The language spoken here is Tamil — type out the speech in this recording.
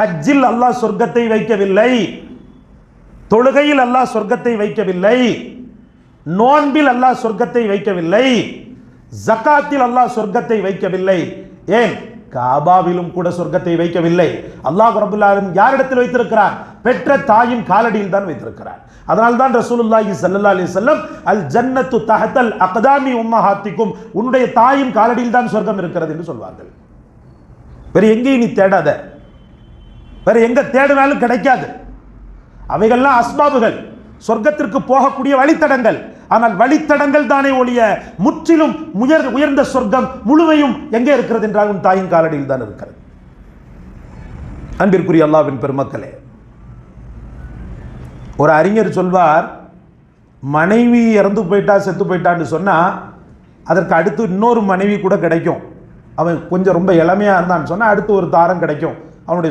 ஹஜ்ஜில் அல்லாஹ் சொர்க்கத்தை வைக்கவில்லை, தொழுகையில் அல்லாஹ் சொர்க்கத்தை வைக்கவில்லை, நோன்பில் அல்லாஹ் சொர்க்கத்தை வைக்கவில்லை, ஜகாத்தில் அல்லாஹ் சொர்க்கத்தை வைக்கவில்லை. ஏன்? காபாவிலும் கூட சொர்க்கத்தை வைக்கவில்லை. அல்லாஹ் ரப்பல் ஆலமீன் யாரிடத்தில் வைத்திருக்கிறார்? பெற்ற தாயின் காலடியில் தான் வைத்திருக்கிறார். அதனால் தான் ரசூலுல்லாஹி ஸல்லல்லாஹு அலைஹி வஸல்லம் அல் ஜன்னத்து தஹ்தல் அக்தாமி உம்மஹாத்திக்கும், உன்னுடைய தாயின் காலடியில் தான் சொர்க்கம் இருக்கிறது என்று சொல்வார்கள். வேற எங்கேயும் நீ தேடாத, வேற எங்க தேடினாலும் கிடைக்காது. அவைகள்லாம் அஸ்பாபுகள், சொர்க்கத்திற்கு போகக்கூடிய வழித்தடங்கள். ஆனால் வழித்தடங்கள் தானே ஒழிய முற்றிலும் உயர்ந்த சொர்க்கம் முழுமையும் எங்கே இருக்கிறது என்றால் உன் தாயின் காலடியில் தான் இருக்கிறது. அன்பிற்குரிய அல்லாஹ்வின் பெருமக்களே, ஒரு அறிஞர் சொல்வார், மனைவி இறந்து போயிட்டா செத்து போயிட்டான்னு சொன்னா அதற்கு அடுத்து இன்னொரு மனைவி கூட கிடைக்கும். அவன் கொஞ்சம் ரொம்ப இளமையா இருந்தான்னு சொன்னா அடுத்து ஒரு தாரம் கிடைக்கும். அவனுடைய